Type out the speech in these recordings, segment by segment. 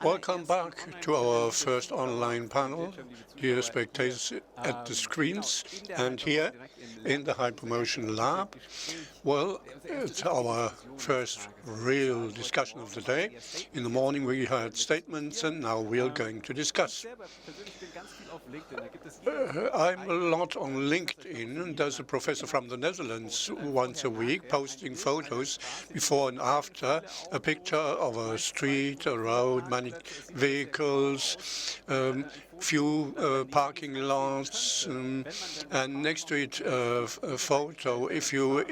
Welcome back to our first online panel, dear spectators at the screens and here in the Hypermotion Lab. Well, it's our first real discussion of the day. In the morning we heard statements and now we are going to discuss. I'm a lot on LinkedIn, and there's a professor from the Netherlands once a week posting photos before and after, a picture of a street, a road, many vehicles, few parking lots, and next to it a photo. If you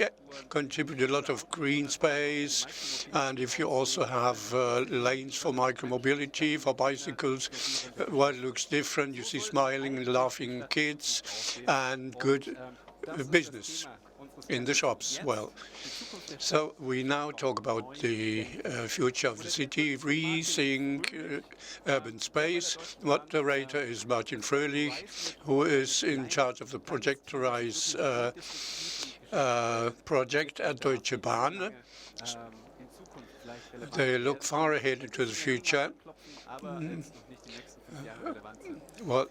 contribute a lot of green space, and if you also have lanes for micromobility, for bicycles, well, it looks different. You see smiling and laughing kids and good business in the shops. Well, so we now talk about the future of the city, rethink urban space. Moderator is Martin Fröhlich, who is in charge of the Projectorize project at Deutsche Bahn. They look far ahead into the future. Well,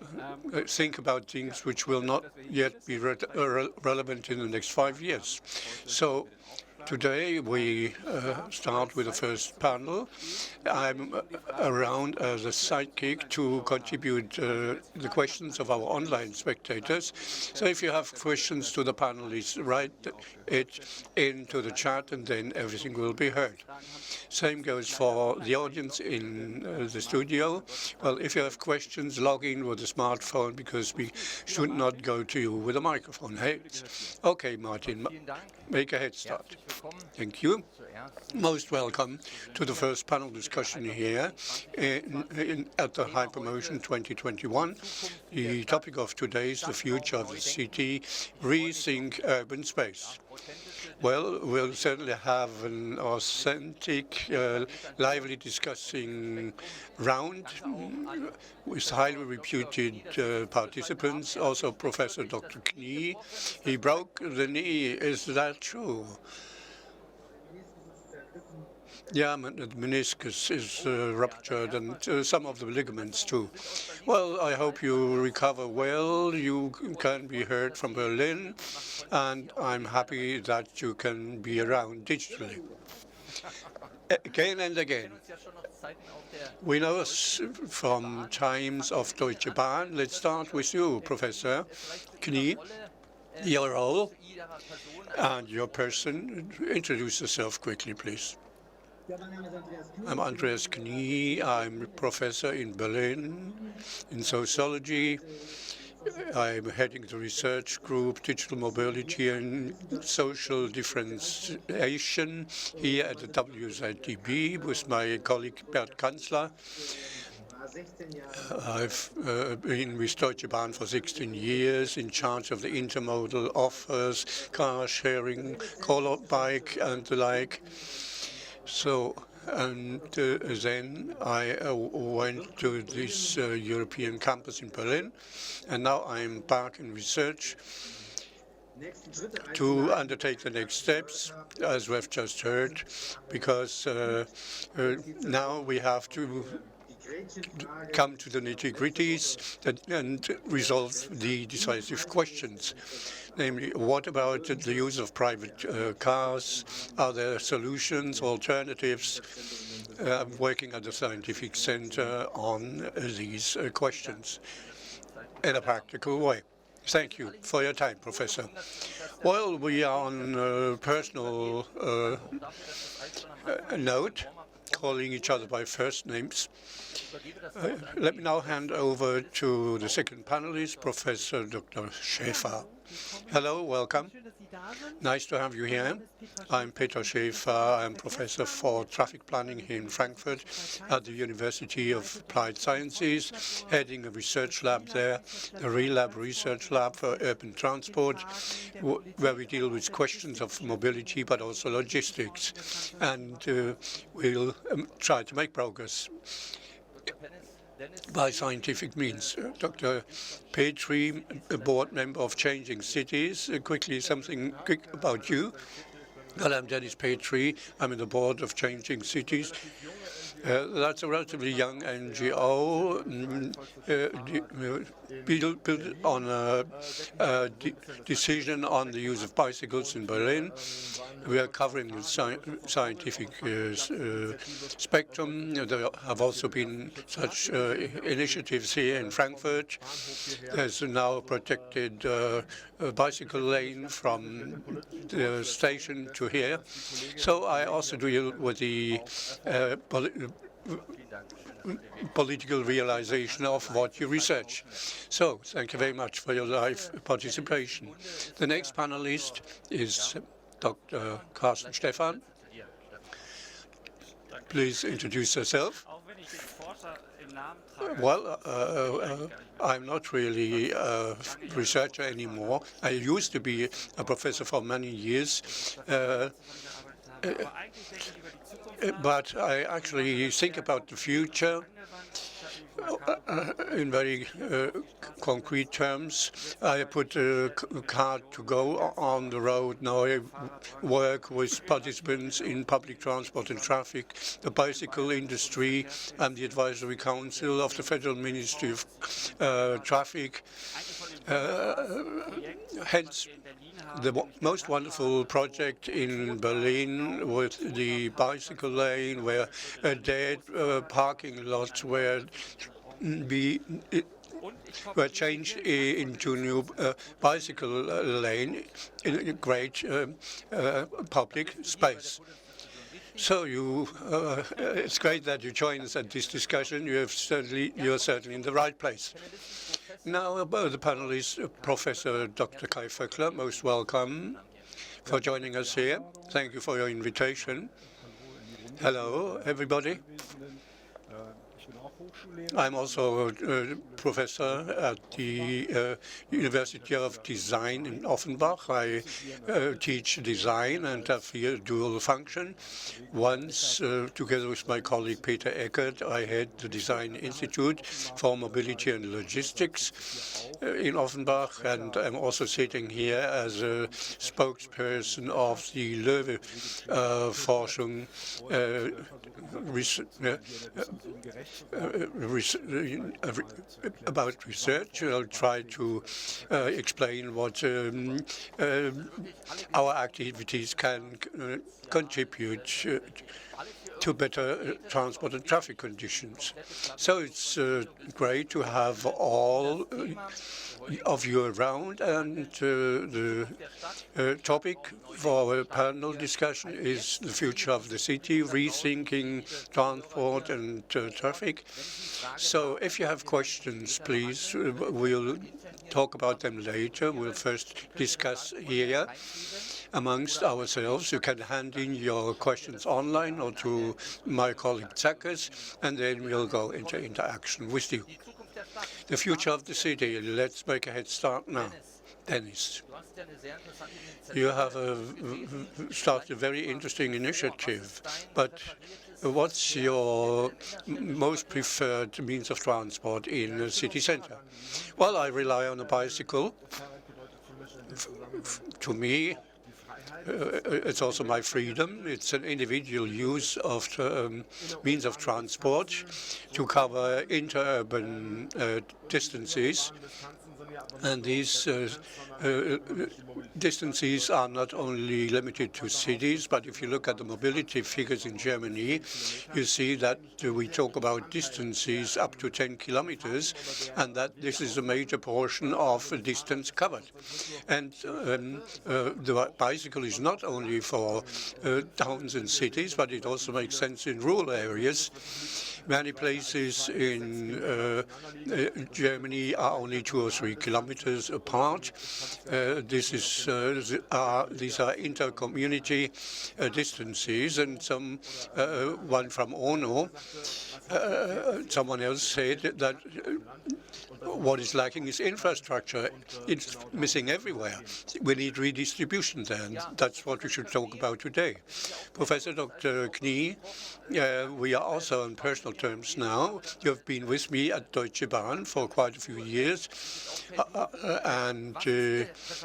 think about things which will not yet be relevant in the next 5 years. So today we start with the first panel. I'm around as a sidekick to contribute the questions of our online spectators. So if you have questions to the panelists, write it into the chat and then everything will be heard. Same goes for the audience in the studio. Well, if you have questions, log in with a smartphone because we should not go to you with a microphone. Hey, okay, Martin, make a head start. Thank you. Most welcome to the first panel discussion here at the Hypermotion 2021. The topic of today is the future of the city, rethink urban space. Well, we'll certainly have an authentic, lively discussing round with highly reputed participants, also Professor Dr. Knie. He broke the knee. Is that true? Yeah, the meniscus is ruptured and some of the ligaments too. Well, I hope you recover well. You can be heard from Berlin, and I'm happy that you can be around digitally. Again and again. We know us from times of Deutsche Bahn. Let's start with you, Professor Knie, your role and your person. Introduce yourself quickly, please. I'm Andreas Knie. I'm a professor in Berlin in sociology. I'm heading the research group Digital Mobility and Social Differentiation here at the WZDB with my colleague Bert Kanzler. I've been with Deutsche Bahn for 16 years, in charge of the intermodal offers, car sharing, call-up bike and the like. So, and then I went to this European campus in Berlin, and now I'm back in research to undertake the next steps, as we've just heard, because now we have to come to the nitty-gritties and resolve the decisive questions. Namely, what about the use of private cars? Are there solutions, alternatives? I'm working at the Scientific Center on these questions in a practical way. Thank you for your time, Professor. Well, we are on a personal note, calling each other by first names. Let me now hand over to the second panelist, Professor Dr. Schäfer. Hello, welcome. Nice to have you here. I'm Petra Schäfer. I'm professor for traffic planning here in Frankfurt at the University of Applied Sciences, heading a research lab there, the ReLUT Research Lab for Urban Transport, where we deal with questions of mobility but also logistics. And we'll try to make progress by scientific means. Dr. Petri, a board member of Changing Cities. Quickly, something quick about you. Well, I'm Denis Petri. I'm in the board of Changing Cities. That's a relatively young NGO built on a decision on the use of bicycles in Berlin. We are covering the scientific spectrum. There have also been such initiatives here in Frankfurt. There's now a protected bicycle lane from the station to here. So I also deal with the political realization of what you research. So thank you very much for your live participation. The next panelist is Dr. Carson Stephan. Please introduce yourself. Well, I'm not really a researcher anymore. I used to be a professor for many years. But I actually think about the future in very concrete terms. I put a car to go on the road. Now I work with participants in public transport and traffic, the bicycle industry. I'm the advisory council of the Federal Ministry of Traffic. Hence, the most wonderful project in Berlin with the bicycle lane, where dead parking lots were changed into new bicycle lane in a great public space. So it's great that you join us at this discussion. You're certainly in the right place. Now, the panelist, Professor Dr. Kai Feckler, most welcome for joining us here. Thank you for your invitation. Hello, everybody. I'm also a professor at the University of Design in Offenbach. I teach design and have here dual function. Once, together with my colleague Peter Eckert, I head the Design Institute for Mobility and Logistics in Offenbach, and I'm also sitting here as a spokesperson of the Löwe Forschung about research. I'll try to explain what our activities can contribute to better transport and traffic conditions. So it's great to have all of you around, and the topic for our panel discussion is the future of the city, rethinking transport and traffic. So if you have questions, please, we'll talk about them later. We'll first discuss here amongst ourselves. You can hand in your questions online or to my colleague Zackers, and then we'll go into interaction with you. The future of the city. Let's make a head start now. Dennis, you have started a very interesting initiative, but what's your most preferred means of transport in the city center? Well, I rely on a bicycle. To me, it's also my freedom. It's an individual use of means of transport to cover interurban distances. And these distances are not only limited to cities, but if you look at the mobility figures in Germany, you see that we talk about distances up to 10 kilometers, and that this is a major portion of the distance covered. And the bicycle is not only for towns and cities, but it also makes sense in rural areas. Many places in Germany are only 2 or 3 kilometers apart. These are inter-community distances, and one from Ono, someone else said that What is lacking is infrastructure. It's missing everywhere. We need redistribution there, and that's what we should talk about today. Professor Dr. Knie, we are also on personal terms now. You have been with me at Deutsche Bahn for quite a few years. And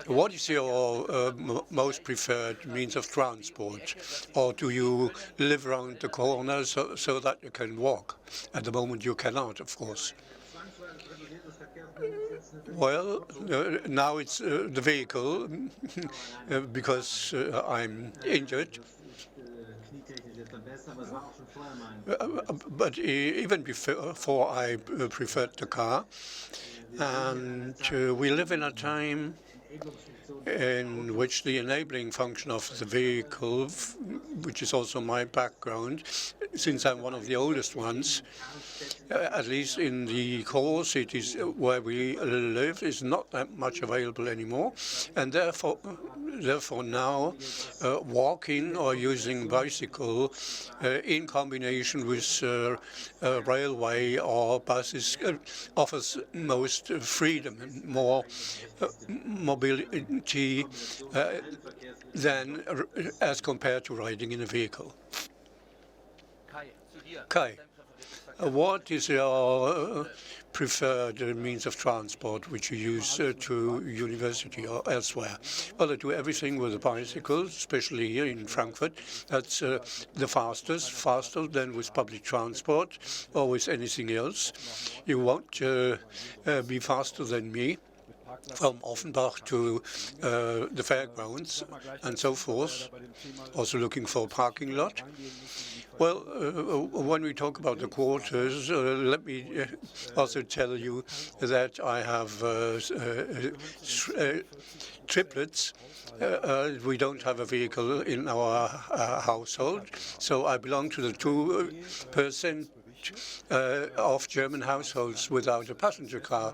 what is your most preferred means of transport? Or do you live around the corner so that you can walk? At the moment you cannot, of course. Well, now it's the vehicle because I'm injured. But even before I preferred the car. And we live in a time in which the enabling function of the vehicle, which is also my background, since I'm one of the oldest ones, at least in the core cities where we live, is not that much available anymore. And therefore now walking or using bicycle in combination with railway or buses offers most freedom and more mobility than as compared to riding in a vehicle. Kai, what is your preferred means of transport which you use to university or elsewhere? Well, I do everything with a bicycle, especially here in Frankfurt. That's the fastest, faster than with public transport or with anything else. You won't be faster than me from Offenbach to the fairgrounds and so forth, also looking for a parking lot. Well, when we talk about the quarters, let me also tell you that I have triplets. We don't have a vehicle in our household, so I belong to the 2% of German households without a passenger car,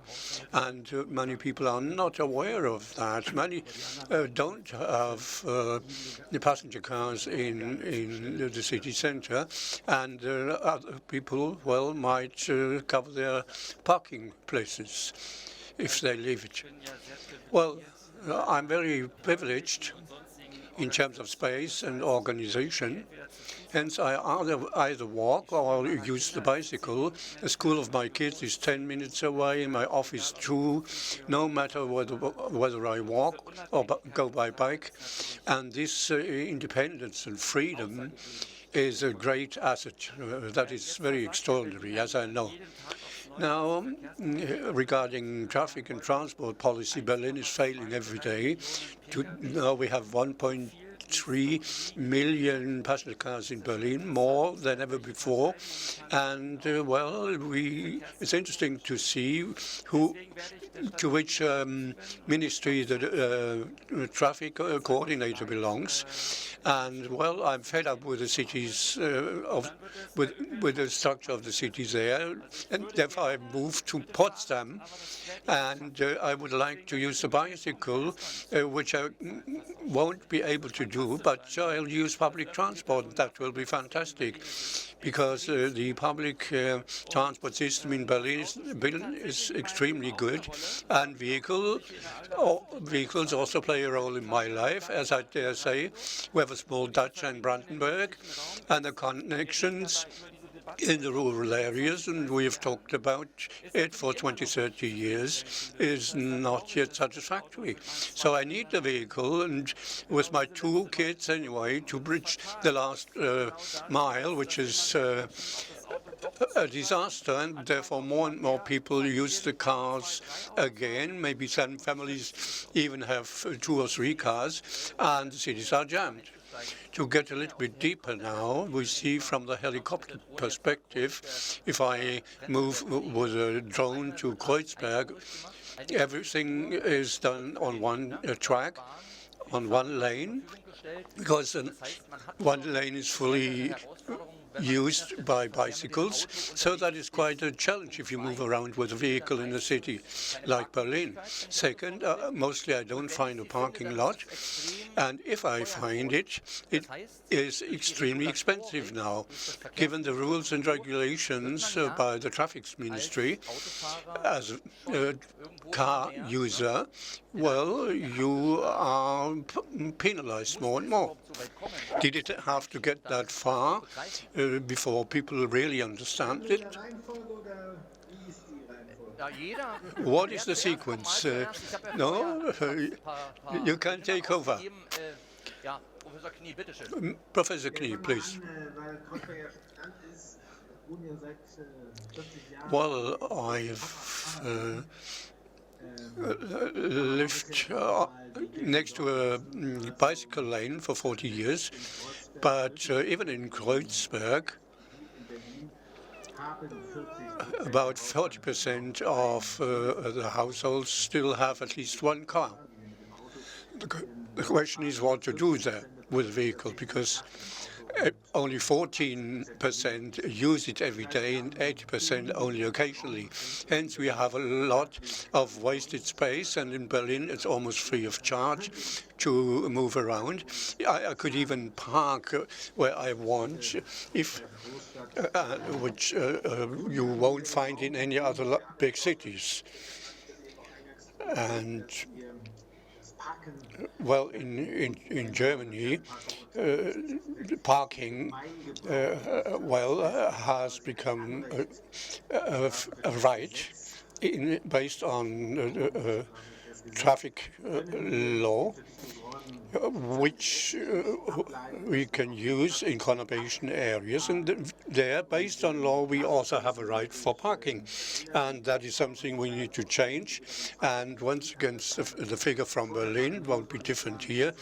and many people are not aware of that. Many don't have the passenger cars in the city center, and other people, well, might cover their parking places if they leave it. Well, I'm very privileged in terms of space and organization. Hence, I either walk or use the bicycle. The school of my kids is 10 minutes away, my office 2, no matter whether I walk or go by bike. And this independence and freedom is a great asset. That is very extraordinary, as I know. Now, regarding traffic and transport policy, Berlin is failing every day. Now we have 1.3 million passenger cars in Berlin, more than ever before. And, well, it's interesting to see to which ministry the traffic coordinator belongs. And, well, I'm fed up with the cities, with the structure of the cities there. And therefore, I moved to Potsdam. And I would like to use the bicycle, which I won't be able to do, but I'll use public transport. That will be fantastic, because the public transport system in Berlin is extremely good, and vehicles also play a role in my life, as I dare say. We have a small Dacia in Brandenburg, and the connections in the rural areas, and we have talked about it for 20, 30 years, is not yet satisfactory. So I need the vehicle, and with my 2 kids anyway, to bridge the last mile, which is a disaster, and therefore more and more people use the cars again. Maybe some families even have 2 or 3 cars, and the cities are jammed. To get a little bit deeper now, we see from the helicopter perspective, if I move with a drone to Kreuzberg, everything is done on one track, on one lane, because one lane is fully used by bicycles. So that is quite a challenge if you move around with a vehicle in a city like Berlin. Second, mostly I don't find a parking lot. And if I find it, it is extremely expensive now. Given the rules and regulations by the traffic ministry, as a car user, well, you are penalized more and more. Did it have to get that far before people really understand it? What is the sequence? No, you can take over. Professor Knie, please. Well, I've lived next to a bicycle lane for 40 years, but even in Kreuzberg, about 40% of the households still have at least one car. The question is what to do there with a vehicle, because only 14% use it every day and 80% only occasionally. Hence, we have a lot of wasted space, and in Berlin, it's almost free of charge to move around. I could even park where I want, if which you won't find in any other big cities. And well, in Germany, parking has become a right based on traffic law, which we can use in conurbation areas. And there, based on law, we also have a right for parking. And that is something we need to change. And once again, the figure from Berlin won't be different here.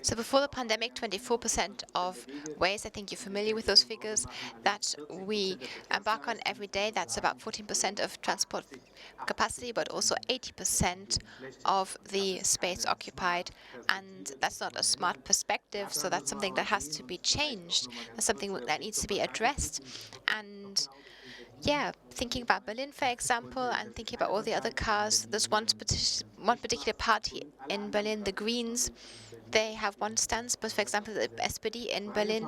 So before the pandemic, 24% of ways, I think you're familiar with those figures, that we embark on every day. That's about 14% of transport capacity, but also 80% of the space occupied. And that's not a smart perspective, so that's something that has to be changed. That's something that needs to be addressed. And yeah, thinking about Berlin, for example, and thinking about all the other cars, there's one particular party in Berlin, the Greens. They have one stance, but for example, the SPD in Berlin,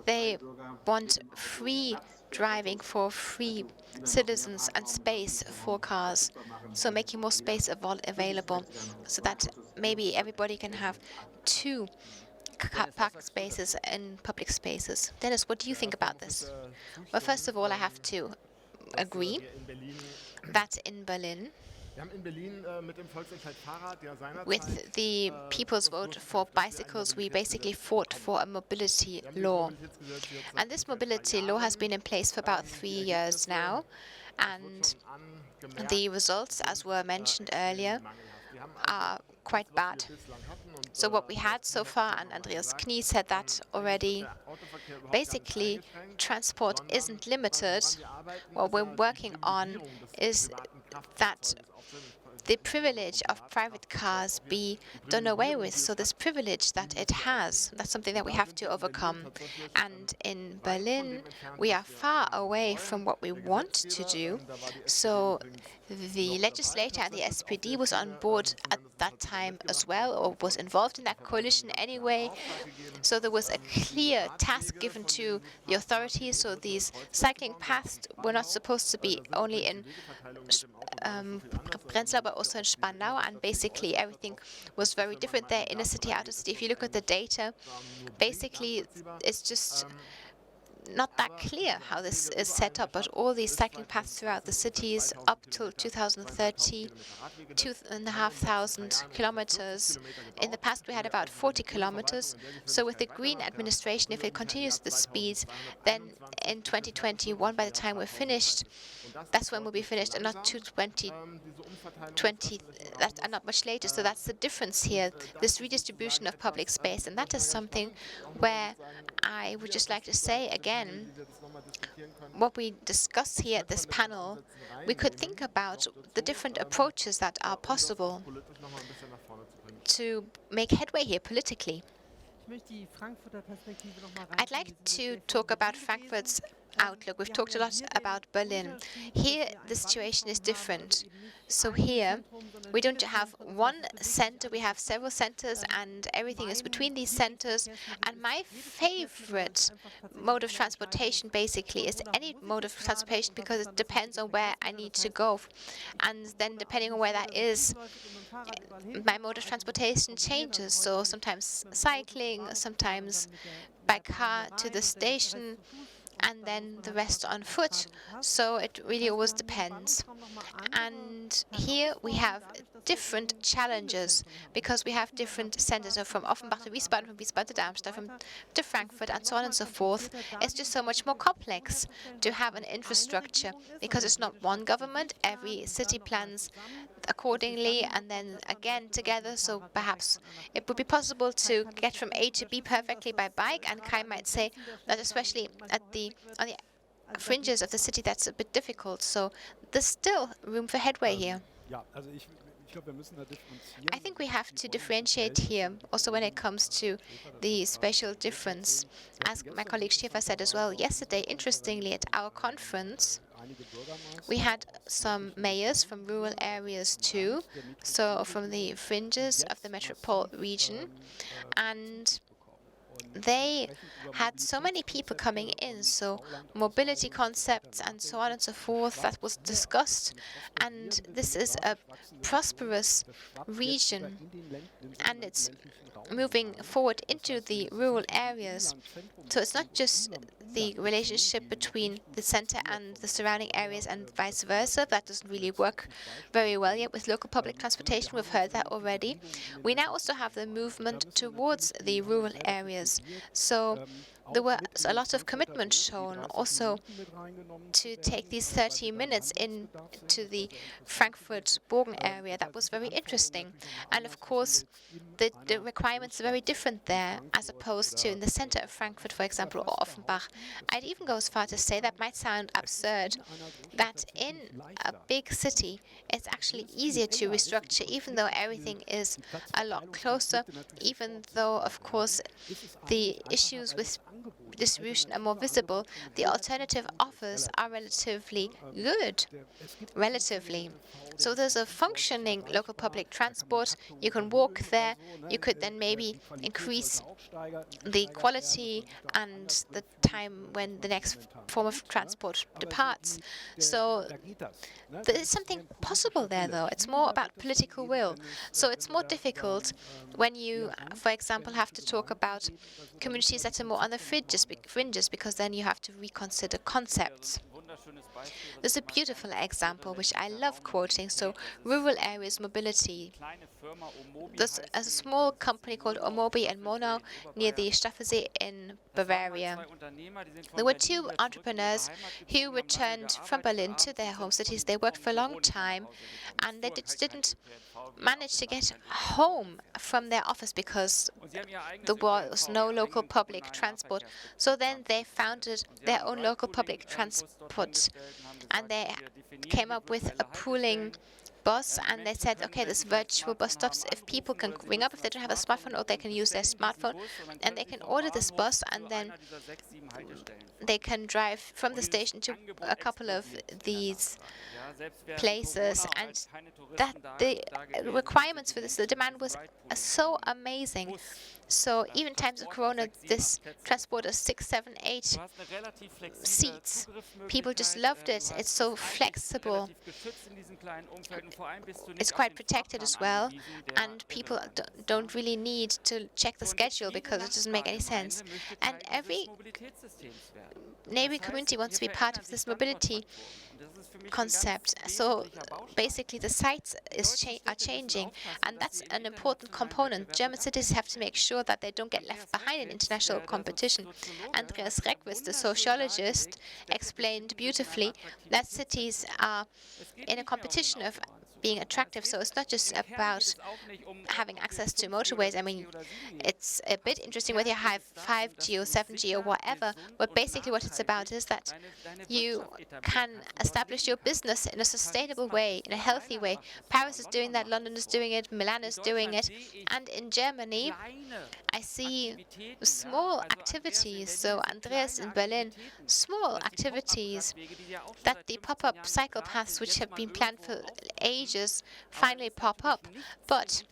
they want free driving for free citizens and space for cars. So making more space available so that maybe everybody can have 2 parking spaces in public spaces. Dennis, what do you think about this? Well, first of all, I have to agree that in Berlin, with the people's vote for bicycles, we basically fought for a mobility law. And this mobility law has been in place for about 3 years now. And the results, as were mentioned earlier, are quite bad. So what we had so far, and Andreas Knie said that already, basically transport isn't limited. What we're working on is that the privilege of private cars be done away with. So this privilege that it has, that's something that we have to overcome. And in Berlin, we are far away from what we want to do. So the legislator and the SPD was on board at that time as well, or was involved in that coalition anyway. So there was a clear task given to the authorities. So these cycling paths were not supposed to be only in Prenzlau, but also in Spandau, and basically everything was very different there, inner city, outer city. If you look at the data, basically it's just not that clear how this is set up, but all these cycling paths throughout the cities up till 2030, 2,500 kilometers. In the past, we had about 40 kilometers. So with the Green administration, if it continues the speed, then in 2021, by the time we're finished, that's when we'll be finished, and not 2020, and not much later. So that's the difference here, this redistribution of public space. And that is something where I would just like to say again, what we discuss here at this panel, we could think about the different approaches that are possible to make headway here politically. I'd like to talk about Frankfurt's outlook. We've talked a lot about Berlin. Here, the situation is different. So here, we don't have one center, we have several centers, and everything is between these centers. And my favorite mode of transportation, basically, is any mode of transportation because it depends on where I need to go. And then, depending on where that is, my mode of transportation changes. So sometimes cycling, sometimes by car to the station, and then the rest on foot. So it really always depends. And here we have different challenges because we have different centers. So from Offenbach to Wiesbaden, from Wiesbaden to Darmstadt, to Frankfurt, and so on and so forth. It's just so much more complex to have an infrastructure because it's not one government. Every city plans accordingly and then again together. So perhaps it would be possible to get from A to B perfectly by bike. And Kai might say that especially on the fringes of the city, that's a bit difficult. So there's still room for headway here. I think we have to differentiate here, also when it comes to the spatial difference. As my colleague Schäfer said as well yesterday, interestingly, at our conference, we had some mayors from rural areas too, so from the fringes of the metropole region, and they had so many people coming in, so mobility concepts and so on and so forth, that was discussed. And this is a prosperous region, and it's moving forward into the rural areas. So it's not just the relationship between the center and the surrounding areas and vice versa. That doesn't really work very well yet with local public transportation. We've heard that already. We now also have the movement towards the rural areas. So there was a lot of commitment shown also to take these 30 minutes into the Frankfurt-Bogen area. That was very interesting. And of course, the requirements are very different there as opposed to in the center of Frankfurt, for example, or Offenbach. I'd even go as far to say that might sound absurd, that in a big city, it's actually easier to restructure, even though everything is a lot closer, even though, of course, the issues with distribution are more visible, the alternative offers are relatively good, relatively. So there's a functioning local public transport. You can walk there. You could then maybe increase the quality and the time when the next form of transport departs. So there is something possible there, though. It's more about political will. So it's more difficult when you, for example, have to talk about communities that are more on the fringes, because then you have to reconsider concepts. There's a beautiful example which I love quoting. So rural areas mobility. There's a small company called Omobi and Monau near the Staffelsee in Bavaria. There were two entrepreneurs who returned from Berlin to their home cities. They worked for a long time and they didn't manage to get home from their office because there was no local public transport. So then they founded their own local public transport and they came up with a pooling bus, and they said, okay, there's virtual bus stops. If people can ring up, if they don't have a smartphone, or they can use their smartphone, and they can order this bus, and then they can drive from the station to a couple of these places, and that the requirements for this, the demand was so amazing. So even in times of Corona, this transport is 6, 7, 8 seats. People just loved it. It's so flexible. It's quite protected as well, and people don't really need to check the schedule because it doesn't make any sense. And every neighboring community wants to be part of this mobility concept. So basically the sites are changing, and that's an important component. German cities have to make sure that they don't get left behind in international competition. Andreas Reckwitz, the sociologist, explained beautifully that cities are in a competition of being attractive. So it's not just about having access to motorways. I mean, it's a bit interesting whether you have 5G or 7G or whatever, but basically what it's about is that you can establish your business in a sustainable way, in a healthy way. Paris is doing that, London is doing it, Milan is doing it, and in Germany I see small activities. So Andreas in Berlin, small activities that the pop-up cycle paths, which have been planned for ages, finally pop up. But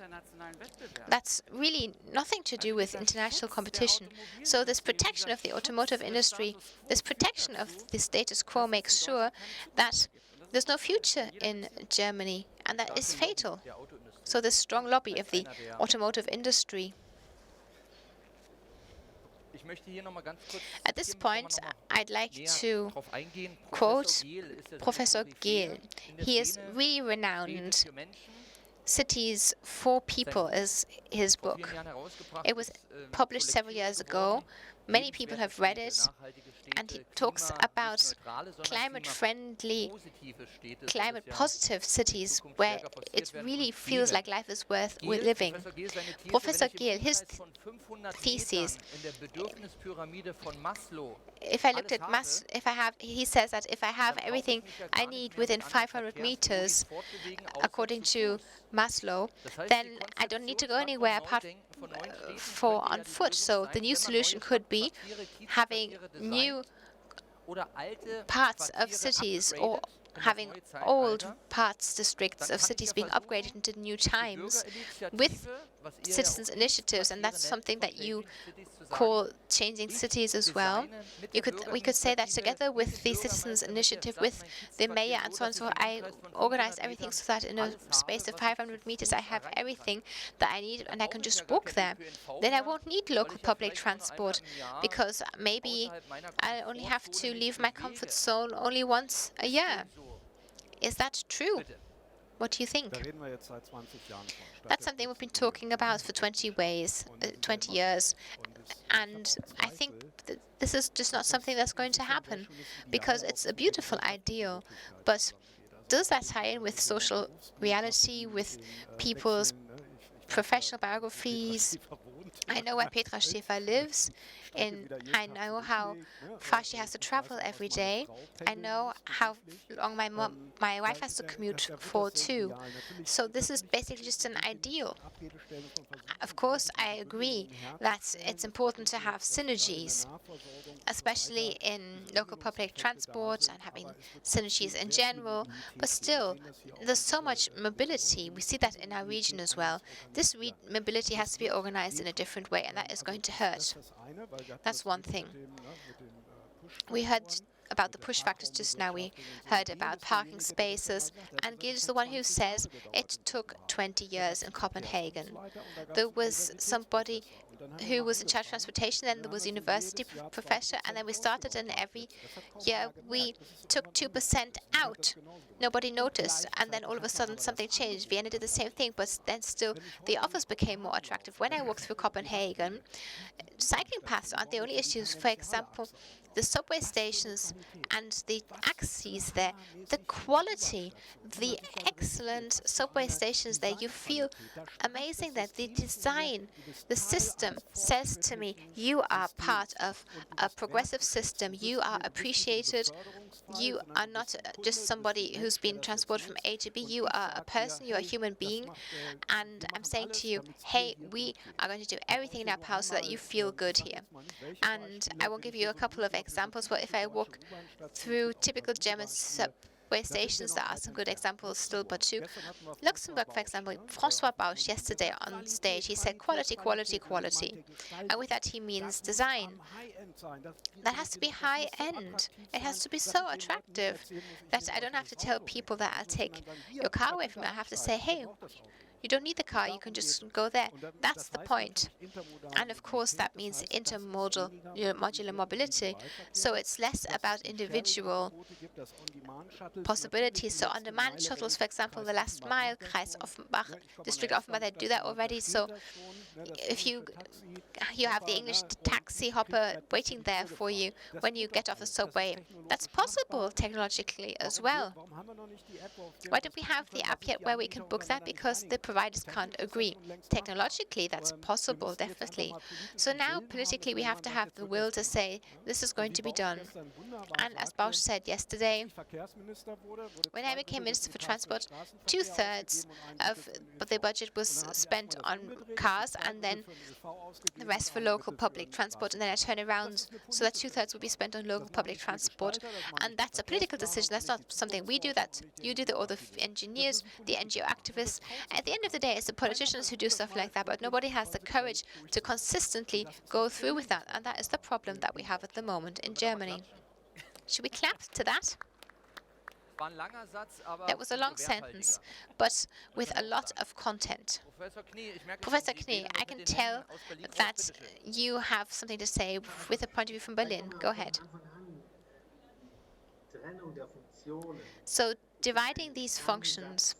that's really nothing to do with international competition. So this protection of the automotive industry, this protection of the status quo makes sure that there's no future in Germany, and that is fatal. So this strong lobby of the automotive industry. At this point, I'd like to quote Professor Gehl. He is really renowned. Cities for People is his book. It was published several years ago. Many people have read it, and he talks about climate-friendly, climate-positive cities where it really feels like life is worth living. Professor Gehl, his thesis, if I looked at he says that if I have everything I need within 500 meters, according to Maslow, then I don't need to go anywhere apart for on foot. So the new solution could be having new parts of cities, or having old districts of cities being upgraded into new times with citizens' initiatives, and that's something that you call changing cities as well. We could say that together with the citizens' initiative, with the mayor and so on. So I organize everything so that in a space of 500 meters I have everything that I need, and I can just walk there. Then I won't need local public transport, because maybe I only have to leave my comfort zone only once a year. Is that true? What do you think? That's something we've been talking about for 20 years. And I think that this is just not something that's going to happen, because it's a beautiful ideal. But does that tie in with social reality, with people's professional biographies? I know where Petra Schäfer lives, and I know how far she has to travel every day. I know how long my wife has to commute for too. So this is basically just an ideal. Of course, I agree that it's important to have synergies, especially in local public transport and having synergies in general. But still, there's so much mobility. We see that in our region as well. This mobility has to be organized in a different way, and that is going to hurt. That's one thing. We heard about the push factors just now. We heard about parking spaces, and Gil is the one who says it took 20 years in Copenhagen. There was somebody who was in charge of transportation, then there was a university professor, and then we started, and every year we took 2% out. Nobody noticed, and then all of a sudden something changed. Vienna did the same thing, but then still the offers became more attractive. When I walked through Copenhagen, cycling paths aren't the only issues. For example, the subway stations and the axes there, the quality, the excellent subway stations there, you feel amazing that the design, the system says to me, you are part of a progressive system, you are appreciated, you are not just somebody who's been transported from A to B, you are a person, you are a human being, and I'm saying to you, hey, we are going to do everything in our power so that you feel good here. And I will give you a couple of examples. Well, if I walk through typical German subway stations, there are some good examples still, but too. Luxembourg, for example, François Bausch yesterday on stage, he said quality, quality, quality. And with that he means design. That has to be high-end. It has to be so attractive that I don't have to tell people that I'll take your car away from you. I have to say, hey, You don't need the car, you can just go there. That's the point. And of course, that means intermodal modular mobility. So it's less about individual possibilities. So on-demand shuttles, for example, the last mile, Kreis Offenbach, District Offenbach, they do that already. So if you have the English taxi hopper waiting there for you when you get off the subway, that's possible technologically as well. Why don't we have the app yet where we can book that? Because the providers can't agree. Technologically, that's possible, definitely. So now, politically, we have to have the will to say, this is going to be done. And as Bausch said yesterday, when I became Minister for Transport, 2/3 of the budget was spent on cars, and then the rest for local public transport. And then I turn around so that 2/3 will be spent on local public transport. And that's a political decision. That's not something we do, that you do, all the engineers, the NGO activists. At the end of the day, it's the politicians who do stuff like that, but nobody has the courage to consistently go through with that. And that is the problem that we have at the moment in Germany. Should we clap to that? That was a long sentence, but with a lot of content. Professor Knie, I can tell that you have something to say with a point of view from Berlin. Go ahead. So dividing these functions,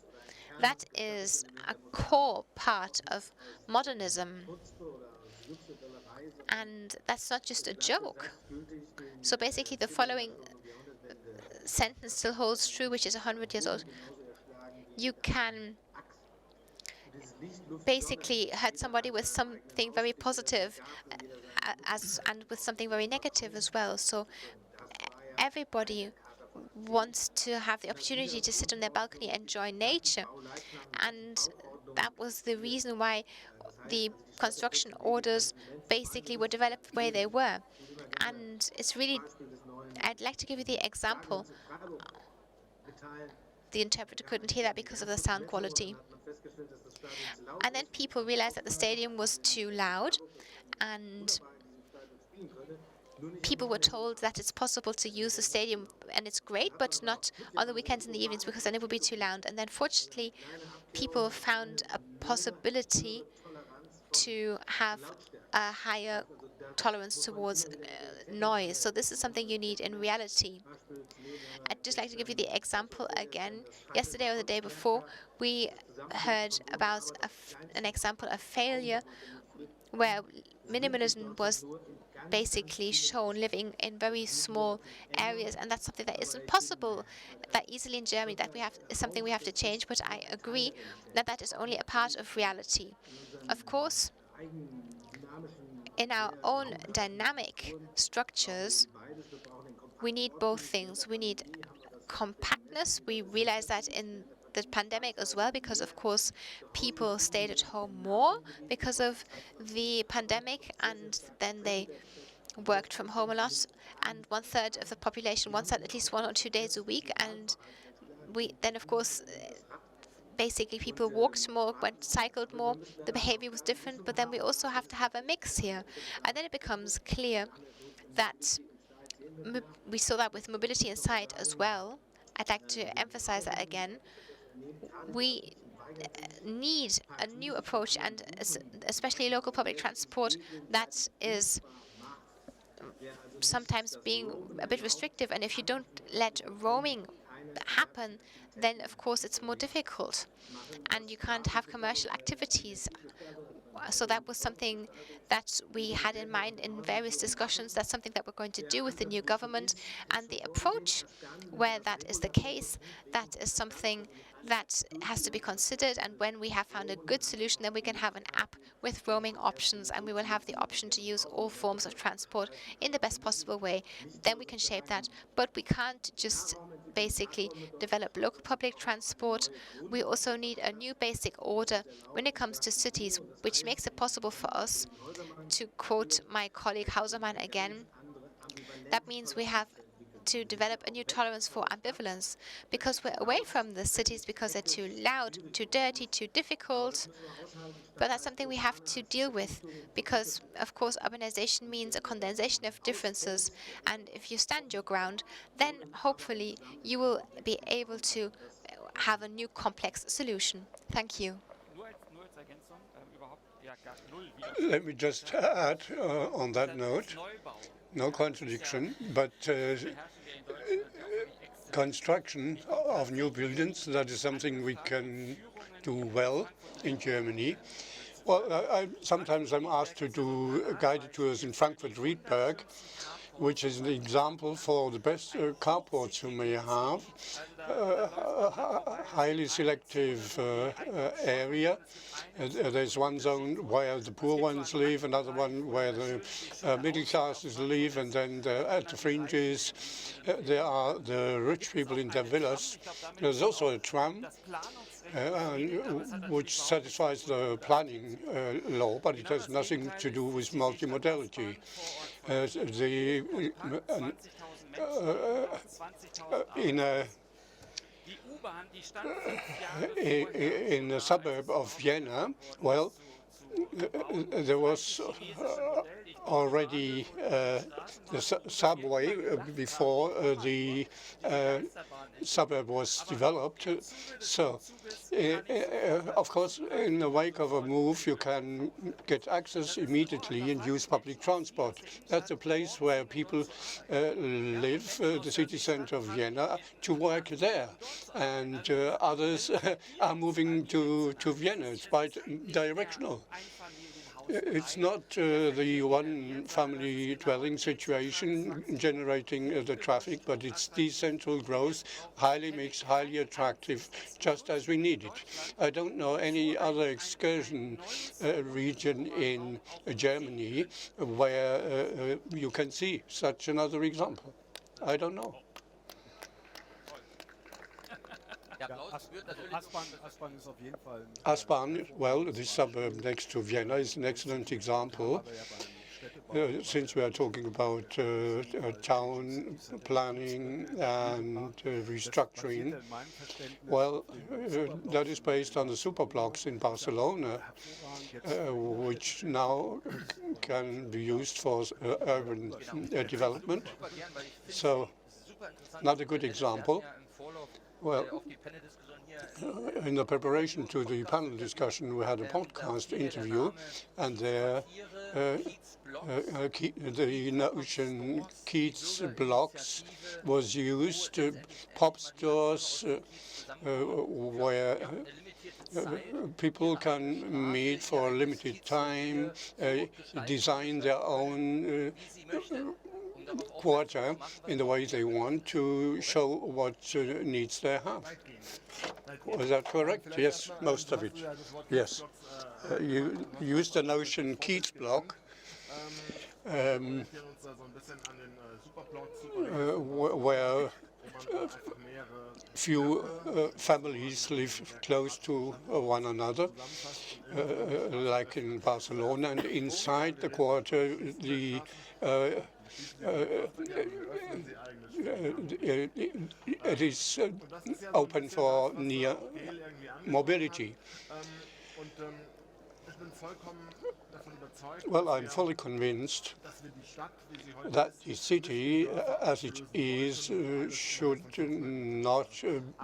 that is a core part of modernism. And that's not just a joke. So basically the following sentence still holds true, which is 100 years old. You can basically hurt somebody with something very positive and with something very negative as well. So everybody wants to have the opportunity to sit on their balcony and enjoy nature. And that was the reason why the construction orders basically were developed the way they were. And it's really, I'd like to give you the example. The interpreter couldn't hear that because of the sound quality. And then people realized that the stadium was too loud, and people were told that it's possible to use the stadium and it's great, but not on the weekends and the evenings because then it would be too loud. And then fortunately, people found a possibility to have a higher tolerance towards noise. So this is something you need in reality. I'd just like to give you the example again. Yesterday or the day before, we heard about an example of failure where minimalism was basically shown living in very small areas, and that's something that isn't possible that easily in Germany. That is something we have to change, but I agree that that is only a part of reality. Of course, in our own dynamic structures, we need both things. We need compactness. We realize that in the pandemic as well, because of course people stayed at home more because of the pandemic, and then they worked from home a lot, and 1/3 of the population once at least 1 or 2 days a week. And then of course basically people walked more, cycled more, the behavior was different, but then we also have to have a mix here. And then it becomes clear that we saw that with mobility inside as well. I'd like to emphasize that again. We need a new approach, and especially local public transport that is sometimes being a bit restrictive. And if you don't let roaming happen, then of course it's more difficult and you can't have commercial activities. So that was something that we had in mind in various discussions. That's something that we're going to do with the new government. And the approach where that is the case, that is something that has to be considered. And when we have found a good solution, then we can have an app with roaming options, and we will have the option to use all forms of transport in the best possible way. Then we can shape that. But we can't just basically develop local public transport. We also need a new basic order when it comes to cities, which makes it possible for us, to quote my colleague Hausermann again, that means we have to develop a new tolerance for ambivalence, because we're away from the cities because they're too loud, too dirty, too difficult. But that's something we have to deal with, because of course urbanization means a condensation of differences, and if you stand your ground, then hopefully you will be able to have a new complex solution. Thank you. Let me just add on that note, no contradiction, but construction of new buildings, that is something we can do well in Germany. Well, sometimes I'm asked to do guided tours in Frankfurt Riedberg, which is an example for the best carports you may have. Highly selective area. There's one zone where the poor ones live, another one where the middle classes live, and then at the fringes there are the rich people in their villas. There's also a tram which satisfies the planning law, but it has nothing to do with multimodality. In a suburb of Vienna, well, there was already the subway before the suburb was developed. So, of course, in the wake of a move, you can get access immediately and use public transport. That's a place where people live, the city center of Vienna, to work there. And others are moving to Vienna. It's bi-directional. It's not the one-family dwelling situation generating the traffic, but it's decentral growth, highly mixed, highly attractive, just as we need it. I don't know any other excursion region in Germany where you can see such another example. I don't know. Aspern, well, the suburb next to Vienna, is an excellent example. Since we are talking about town planning and restructuring, well, that is based on the Superblocks in Barcelona, which now can be used for urban development. So, another good example. Well, in the preparation to the panel discussion, we had a podcast interview, and there the notion Keats blocks was used, pop stores where people can meet for a limited time, design their own quarter in the way they want to show what needs they have. Was that correct? Yes, most of it. Yes. You used the notion Keats block, where few families live close to one another, like in Barcelona, and inside the quarter, it is open for near mobility. Well, I'm fully convinced that the city, as it is, should not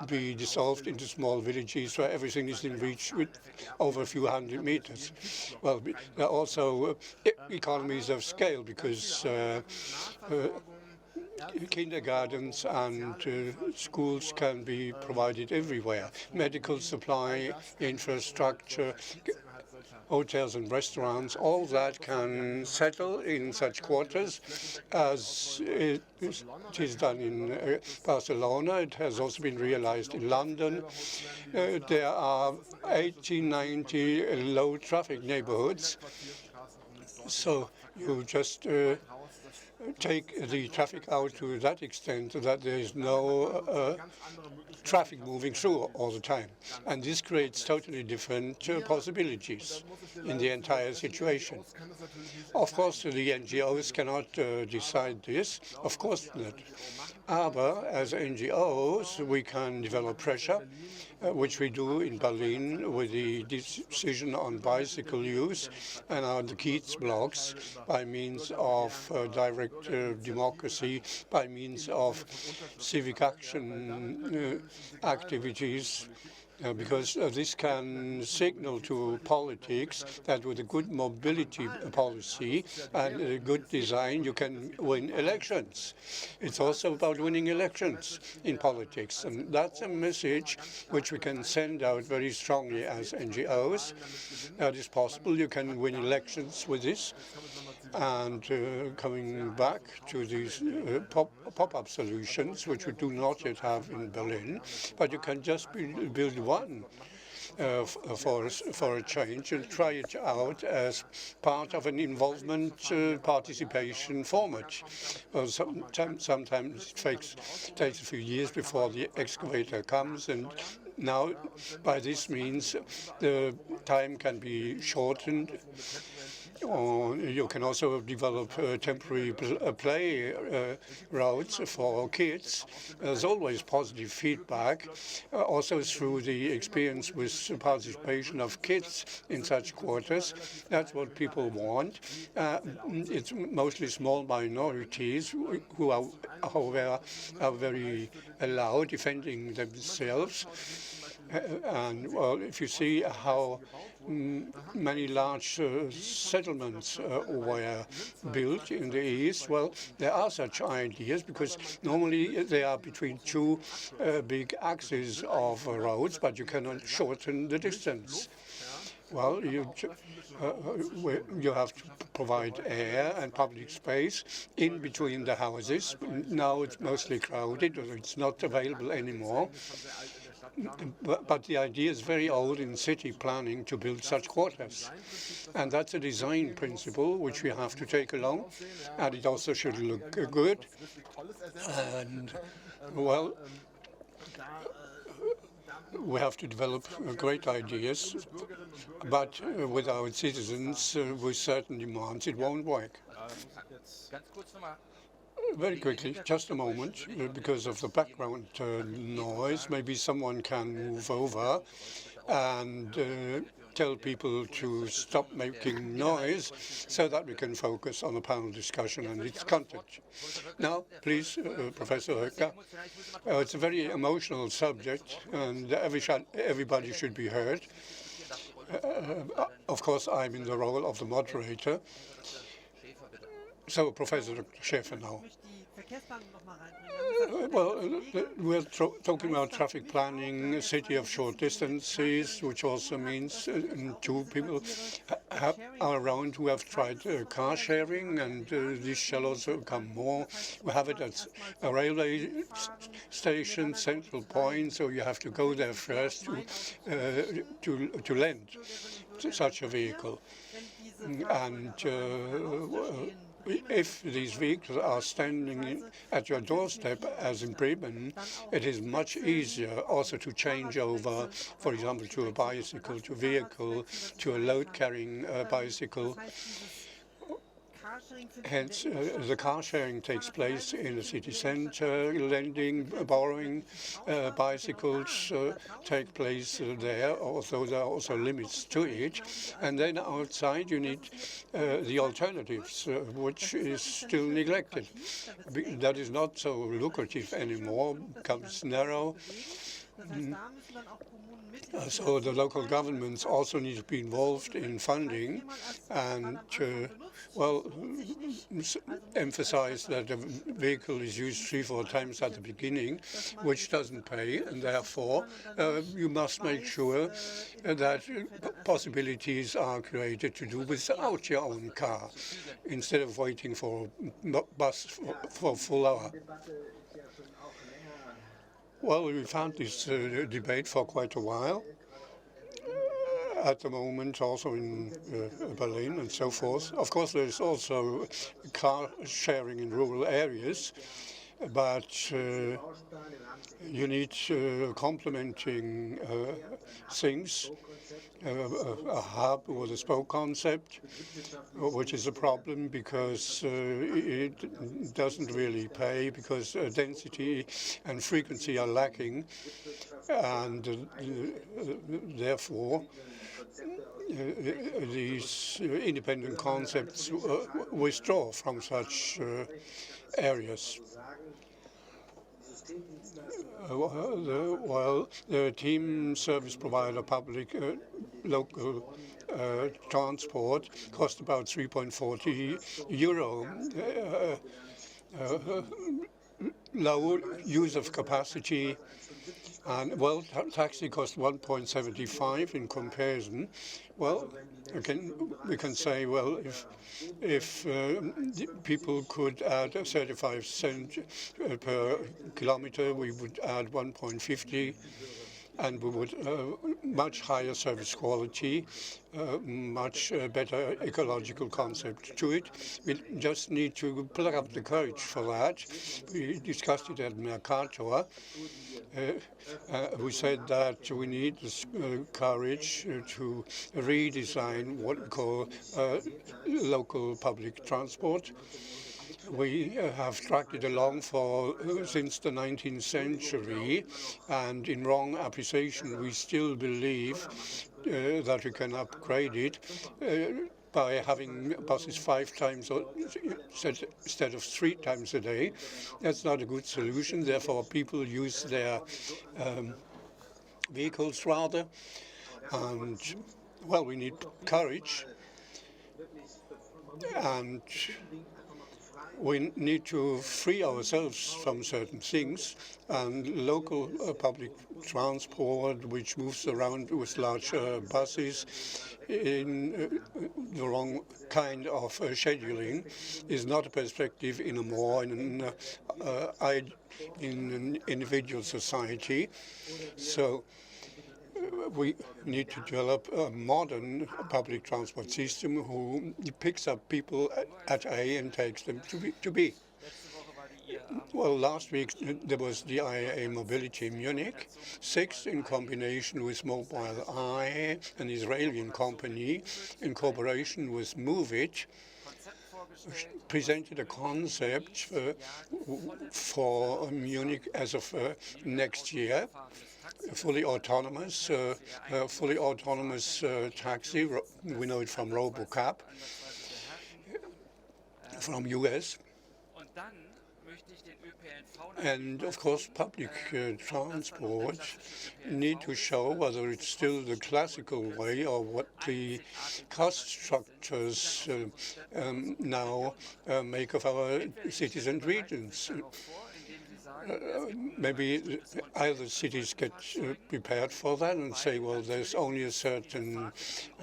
be dissolved into small villages where everything is in reach with over a few hundred meters. Well, there are also economies of scale, because kindergartens and schools can be provided everywhere. Medical supply, infrastructure, hotels and restaurants, all that can settle in such quarters as it is done in Barcelona. It has also been realized in London. There are 80, 90 low traffic neighborhoods. So you just take the traffic out to that extent that there is no traffic moving through all the time. And this creates totally different possibilities in the entire situation. Of course, the NGOs cannot decide this. Of course not. But as NGOs, we can develop pressure, which we do in Berlin with the decision on bicycle use and on the Keats blocks, by means of direct democracy, by means of civic action activities, because this can signal to politics that with a good mobility policy and a good design, you can win elections. It's also about winning elections in politics, and that's a message which we can send out very strongly as NGOs. It is possible you can win elections with this. And coming back to these pop-up solutions, which we do not yet have in Berlin, but you can just build one for a change and try it out as part of an involvement participation format. Well, sometimes it takes a few years before the excavator comes, and now by this means the time can be shortened. Or you can also develop temporary play routes for kids. There's always positive feedback, also through the experience with participation of kids in such quarters. That's what people want. It's mostly small minorities who are, however, are very loud, defending themselves. And well, if you see how many large settlements were built in the East, well, there are such ideas because normally they are between two big axes of roads, but you cannot shorten the distance. Well, you have to provide air and public space in between the houses. Now it's mostly crowded, or it's not available anymore. But the idea is very old in city planning to build such quarters. And that's a design principle which we have to take along. And it also should look good. And, well, we have to develop great ideas. But without citizens with certain demands, it won't work. Very quickly, just a moment, because of the background noise, maybe someone can move over and tell people to stop making noise so that we can focus on the panel discussion and its content. Now, please, Professor Vöckler. It's a very emotional subject, and everybody should be heard. Of course, I'm in the role of the moderator. So, Professor Dr. Schäfer now. Well, we're talking about traffic planning, city of short distances, which also means two people are around who have tried car sharing, and this shall also come more. We have it at a railway station, central point, so you have to go there first to lend such a vehicle. And if these vehicles are standing at your doorstep, as in Bremen, it is much easier also to change over, for example, to a bicycle, to a vehicle, to a load-carrying bicycle. Hence, the car sharing takes place in the city center, lending, borrowing bicycles take place there, although there are also limits to it. And then outside you need the alternatives, which is still neglected. That is not so lucrative anymore, becomes narrow. So the local governments also need to be involved in funding and, well, emphasize that the vehicle is used 3-4 times at the beginning, which doesn't pay, and therefore you must make sure that possibilities are created to do without your own car, instead of waiting for a bus for a full hour. Well, we found this debate for quite a while. At the moment, also in Berlin and so forth. Of course, there is also car sharing in rural areas, but you need complementing things. A hub or the spoke concept, which is a problem because it doesn't really pay because density and frequency are lacking, and therefore these independent concepts withdraw from such areas. The team service provider public local transport cost about 3.40 euro. Low use of capacity, and taxi cost 1.75 in comparison. Well, we can say, well, if people could add 35 cents per kilometer, we would add 1.50, and we would much higher service quality, much better ecological concept to it. We just need to plug up the courage for that. We discussed it at Mercator, who said that we need this courage to redesign what we call local public transport. We have dragged it along since the 19th century, and in wrong appreciation, we still believe that we can upgrade it by having buses 5 times instead of 3 times a day. That's not a good solution. Therefore, people use their vehicles rather. And, well, we need courage. And we need to free ourselves from certain things, and local public transport, which moves around with large buses in the wrong kind of scheduling, is not a perspective in an individual society. So we need to develop a modern public transport system who picks up people at A and takes them to B. Well, last week there was the IAA Mobility in Munich. 6 in combination with Mobileye, an Israeli company, in cooperation with Movit, presented a concept for Munich as of next year. Fully autonomous taxi. We know it from RoboCab, from US. And of course, public transport need to show whether it's still the classical way or what the cost structures now make of our cities and regions. Maybe either cities get prepared for that and say, well, there's only a certain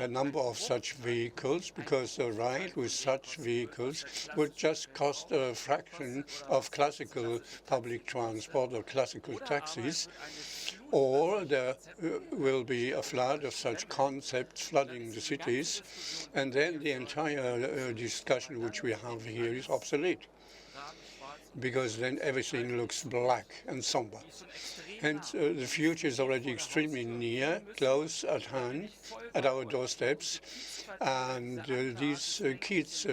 number of such vehicles, because the ride with such vehicles would just cost a fraction of classical public transport or classical taxis. Or there will be a flood of such concepts flooding the cities, and then the entire discussion which we have here is obsolete, because then everything looks black and somber. And the future is already extremely near, close at hand, at our doorsteps. And these kids'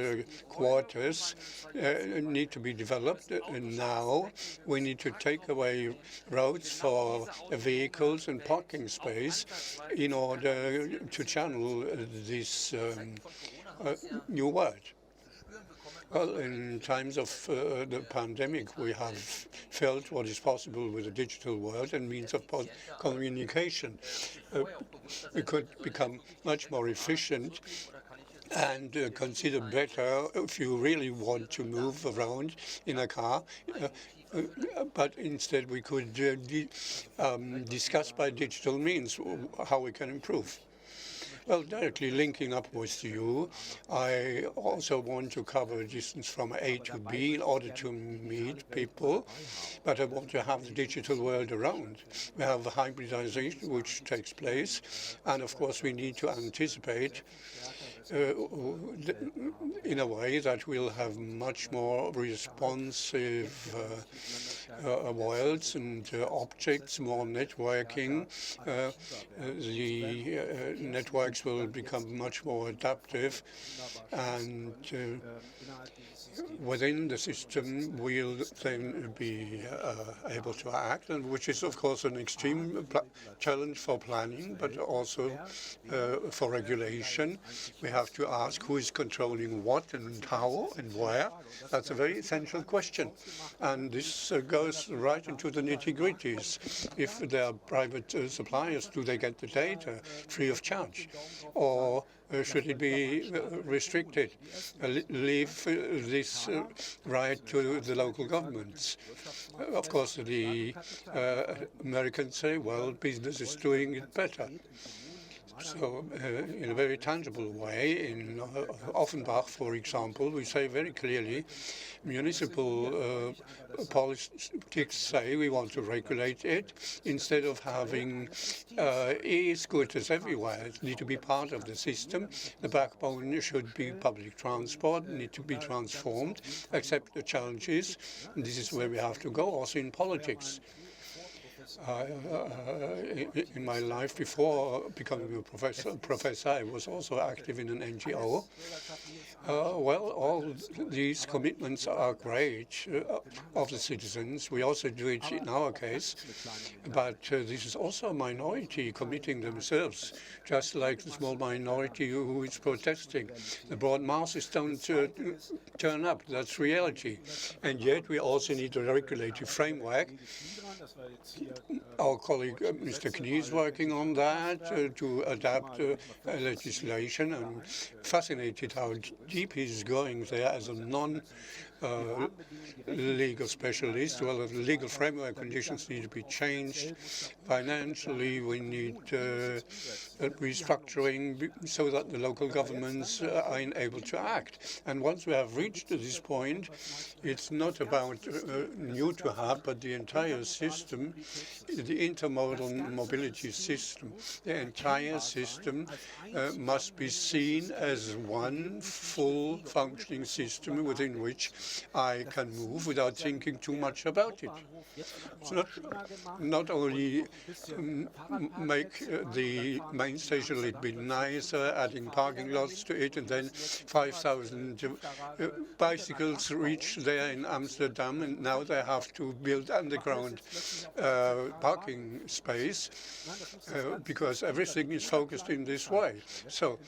quarters need to be developed now. We need to take away roads for vehicles and parking space in order to channel this new world. Well, in times of the pandemic, we have felt what is possible with the digital world and means of communication. We could become much more efficient and consider better if you really want to move around in a car. But instead, we could discuss by digital means how we can improve. Well, directly linking up with you, I also want to cover a distance from A to B in order to meet people, but I want to have the digital world around. We have hybridization which takes place, and of course we need to anticipate in a way that we'll have much more responsive worlds and objects, more networking. The networks logistics will become much more adaptive, and within the system we'll then be able to act, and which is of course an extreme challenge for planning, but also for regulation. We have to ask who is controlling what and how and where. That's a very essential question, and this goes right into the nitty-gritties. If there are private suppliers, do they get the data free of charge, or should it be restricted? Leave this right to the local governments. Of course, the Americans say, well, business is doing it better. So, in a very tangible way, in Offenbach, for example, we say very clearly, municipal politics say we want to regulate it instead of having e-scooters everywhere. It needs to be part of the system. The backbone should be public transport, need to be transformed, accept the challenges. And this is where we have to go, also in politics. In my life before becoming a professor, I was also active in an NGO. Well, all these commitments are great of the citizens. We also do it in our case, but this is also a minority committing themselves, just like the small minority who is protesting. The broad masses don't turn up. That's reality. And yet we also need a regulative framework. Our colleague Mr. Knie is working on that to adapt legislation. I'm fascinated how deep he's going there as a non-legal specialist. Well, the legal framework conditions need to be changed. Financially, we need restructuring so that the local governments are able to act. And once we have reached this point, it's not about new to have, but the entire system, the intermodal mobility system, the entire system must be seen as one full functioning system within which I can move without thinking too much about it. It's not only make the main station a little bit nicer, adding parking lots to it, and then 5,000 bicycles reach there in Amsterdam, and now they have to build underground parking space because everything is focused in this way. So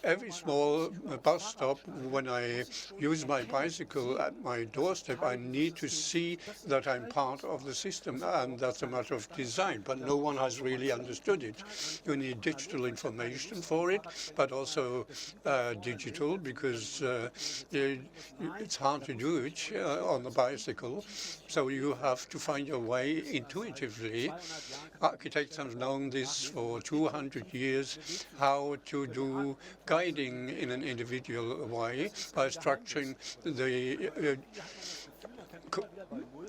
every small bus stop, when I use my bicycle at my doorstep, I need to see that I'm part of the system, and that's a matter of design, but no one has really understood it. You need digital information for it, but also digital, because it's hard to do it on the bicycle, so you have to find your way intuitively. Architects have known this for 200 years, how to do guiding in an individual way by structuring the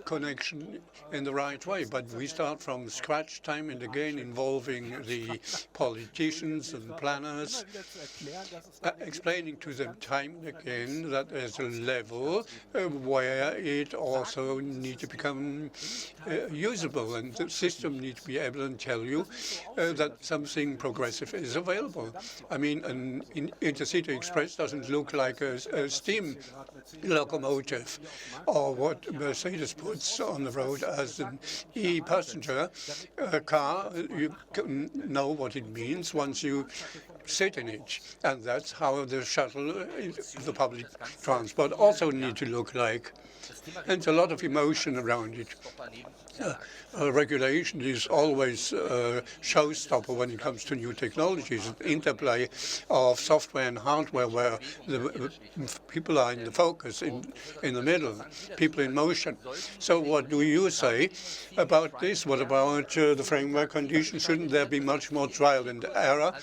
connection in the right way. But we start from scratch time and again, involving the politicians and planners, explaining to them time and again that there's a level where it also needs to become usable, and the system needs to be able to tell you that something progressive is available. I mean, an intercity express doesn't look like a steam locomotive or what Mercedes puts on the road as an e-passenger car. You can know what it means once you sit in it, and that's how the shuttle, the public transport, also need to look like. And a lot of emotion around it. Regulation is always a showstopper when it comes to new technologies, an interplay of software and hardware where the people are in the focus, in the middle, people in motion. So what do you say about this? What about the framework conditions? Shouldn't there be much more trial and error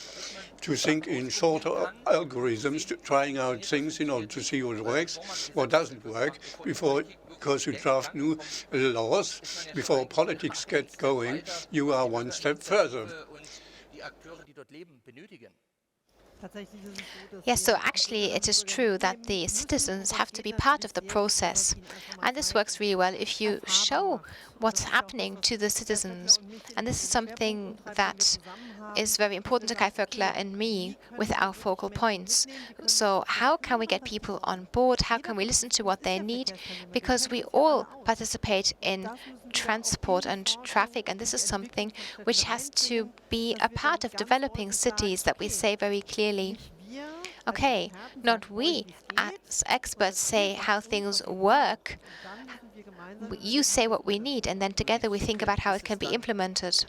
to think in shorter algorithms, trying out things in order to see what works, what doesn't work, because you draft new laws, before politics get going, you are one step further. Yes, so actually it is true that the citizens have to be part of the process. And this works really well if you show what's happening to the citizens. And this is something that is very important to Kai Feckler and me with our focal points. So how can we get people on board? How can we listen to what they need? Because we all participate in transport and traffic, and this is something which has to be a part of developing cities, that we say very clearly. Okay, not we as experts say how things work. You say what we need, and then together we think about how it can be implemented.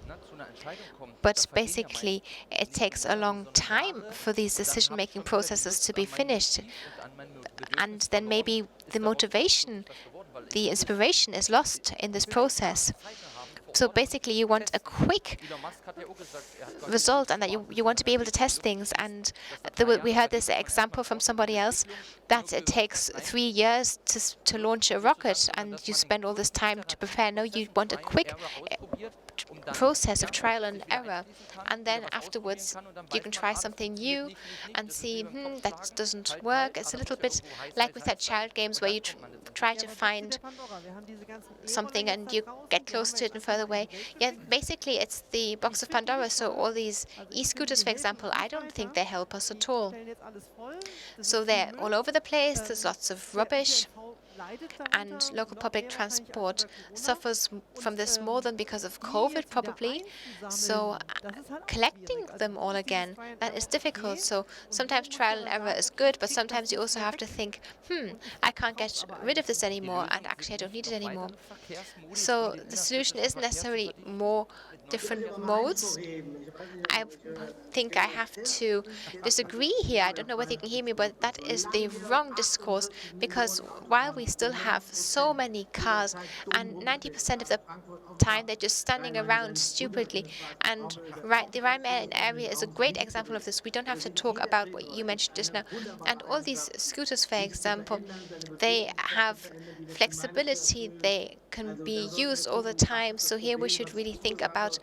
But basically, it takes a long time for these decision-making processes to be finished. And then maybe the motivation, the inspiration is lost in this process. So basically, you want a quick result, and that you want to be able to test things. And we heard this example from somebody else, that it takes 3 years to launch a rocket, and you spend all this time to prepare. No, you want a quick process of trial and error, and then afterwards you can try something new and see that doesn't work. It's a little bit like with that child games where you try to find something and you get close to it and further away. Yeah, basically it's the box of Pandora. So all these e-scooters, for example, I don't think they help us at all. So they're all over the place. There's lots of rubbish, and local public transport suffers from this more than because of COVID, probably. So collecting them all again, that is difficult. So sometimes trial and error is good, but sometimes you also have to think, I can't get rid of this anymore, and actually I don't need it anymore. So the solution isn't necessarily more different modes. I think I have to disagree here. I don't know whether you can hear me, but that is the wrong discourse, because while we still have so many cars, and 90% of the time they're just standing around stupidly, and the Rhine-Main area is a great example of this. We don't have to talk about what you mentioned just now. And all these scooters, for example, they have flexibility. They can be used all the time. So here we should really think about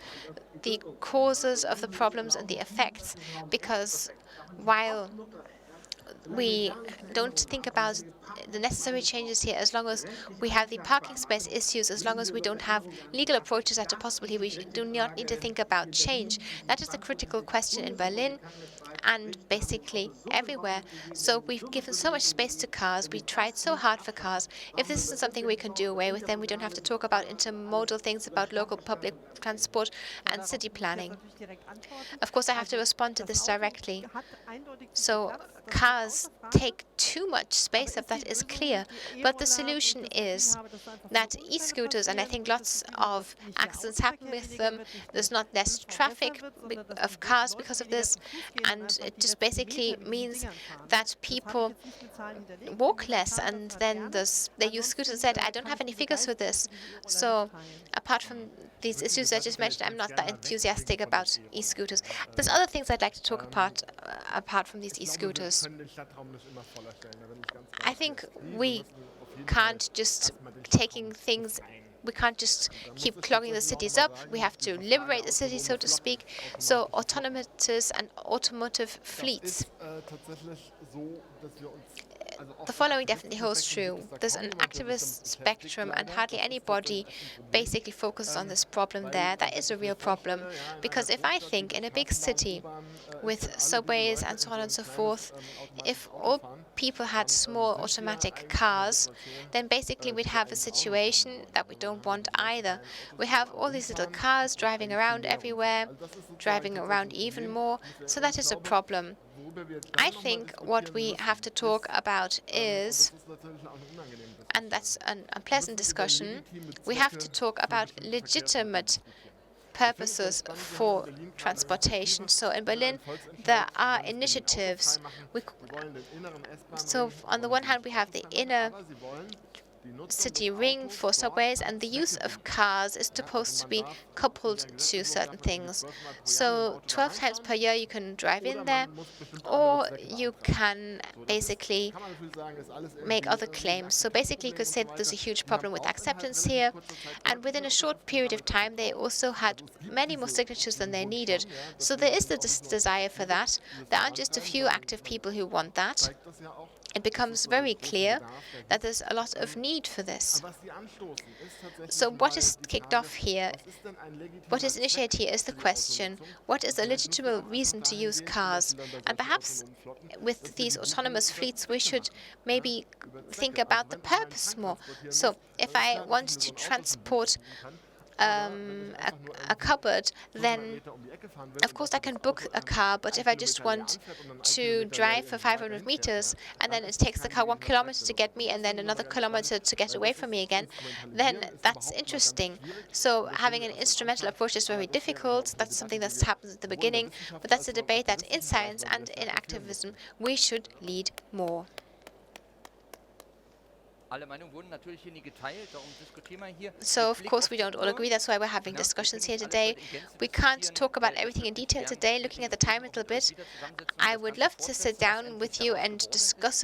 the causes of the problems and the effects, because while we don't think about the necessary changes here, as long as we have the parking space issues, as long as we don't have legal approaches that are possible here, we do not need to think about change. That is the critical question in Berlin and basically everywhere. So we've given so much space to cars. We tried so hard for cars. If this isn't something we can do away with, then we don't have to talk about intermodal things, about local public transport and city planning. Of course, I have to respond to this directly. So cars take too much space up, that is clear. But the solution is that e-scooters, and I think lots of accidents happen with them, there's not less traffic of cars because of this, and it just basically means that people walk less, and then they use scooters instead. I don't have any figures for this. So apart from these issues I just mentioned, I'm not that enthusiastic about e-scooters. There's other things I'd like to talk apart from these e-scooters. I think we can't just we can't just keep clogging the cities up. We have to liberate the city, so to speak. So autonomous and automotive fleets. The following definitely holds true. There's an activist spectrum, and hardly anybody basically focuses on this problem there. That is a real problem, because if I think in a big city with subways and so on and so forth, if all people had small automatic cars, then basically we'd have a situation that we don't want either. We have all these little cars driving around everywhere, driving around even more, so that is a problem. I think what we have to talk about is, and that's an unpleasant discussion, we have to talk about legitimate purposes for transportation. So in Berlin, there are initiatives. So on the one hand, we have the inner city ring for subways, and the use of cars is supposed to be coupled to certain things. So 12 times per year you can drive in there, or you can basically make other claims. So basically you could say that there's a huge problem with acceptance here, and within a short period of time they also had many more signatures than they needed. So there is the desire for that. There aren't just a few active people who want that. It becomes very clear that there's a lot of need need for this. So what is kicked off here, what is initiated here is the question, what is a legitimate reason to use cars? And perhaps with these autonomous fleets, we should maybe think about the purpose more. So if I want to transport a cupboard, then of course I can book a car, but if I just want to drive for 500 meters and then it takes the car 1 kilometer to get me and then another kilometer to get away from me again, then that's interesting. So having an instrumental approach is very difficult. That's something that happens at the beginning, but that's a debate that in science and in activism we should lead more. So, of course, we don't all agree. That's why we're having discussions here today. We can't talk about everything in detail today. Looking at the time a little bit, I would love to sit down with you and discuss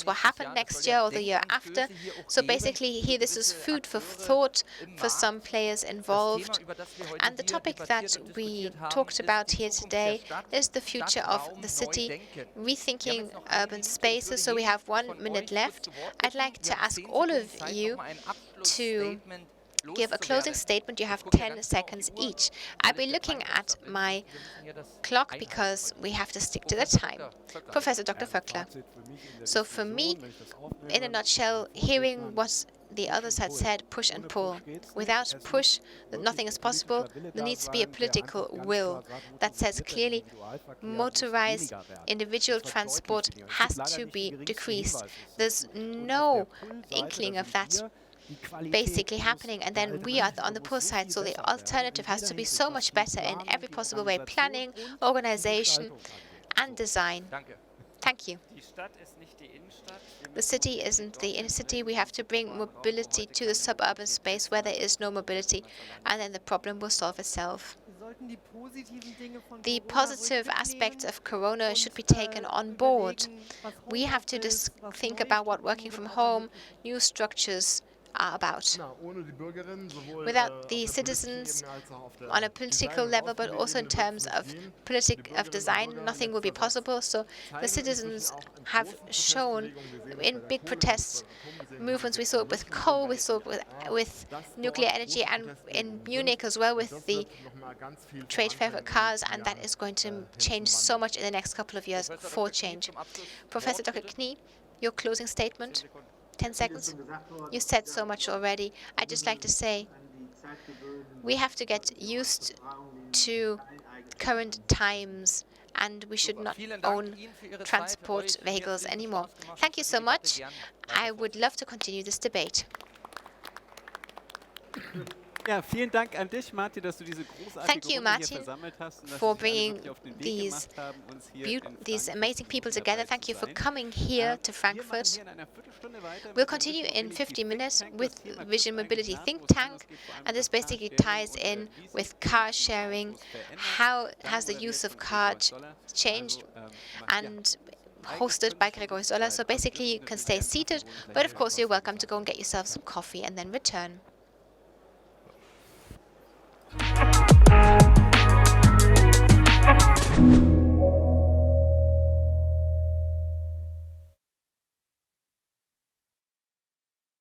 what happened next year or the year after. So basically, here this is food for thought for some players involved. And the topic that we talked about here today is the future of the city, rethinking urban spaces. So we have 1 minute left. I'd like to ask all of you to give a closing statement. You have 10 seconds each. I'll be looking at my clock because we have to stick to the time. Professor Dr. Vöckler. So for me, in a nutshell, hearing what the others had said, push and pull. Without push, nothing is possible. There needs to be a political will that says clearly motorized individual transport has to be decreased. There's no inkling of that basically happening, and then we are on the poor side, so the alternative has to be so much better in every possible way: planning, organization, and design. Thank you. The city isn't the inner city. We have to bring mobility to the suburban space where there is no mobility, and then the problem will solve itself. The positive aspects of Corona should be taken on board. We have to think about what working from home, new structures are about. Without the citizens on a political level, but also in terms of design, nothing will be possible. So the citizens have shown in big protest movements. We saw it with coal, we saw it with nuclear energy, and in Munich as well with the trade fair for cars, and that is going to change so much in the next couple of years for change. Professor Dr. Knie, your closing statement. 10 seconds. You said so much already. I'd just like to say we have to get used to current times, and we should not own transport vehicles anymore. Thank you so much. I would love to continue this debate. Ja, vielen Dank an dich, Martin, dass du diese großartige Runde hier versammelt hast und dass for sich alle bringing wirklich auf den Weg gemacht haben, uns hier these amazing people together. Thank you for coming here to Frankfurt. We'll continue in 50 minutes with Vision Mobility Think Tank, and this basically ties in with car sharing. How has the use of cars changed? And hosted by Gregor Zoller. So basically you can stay seated, but of course you're welcome to go and get yourself some coffee and then return.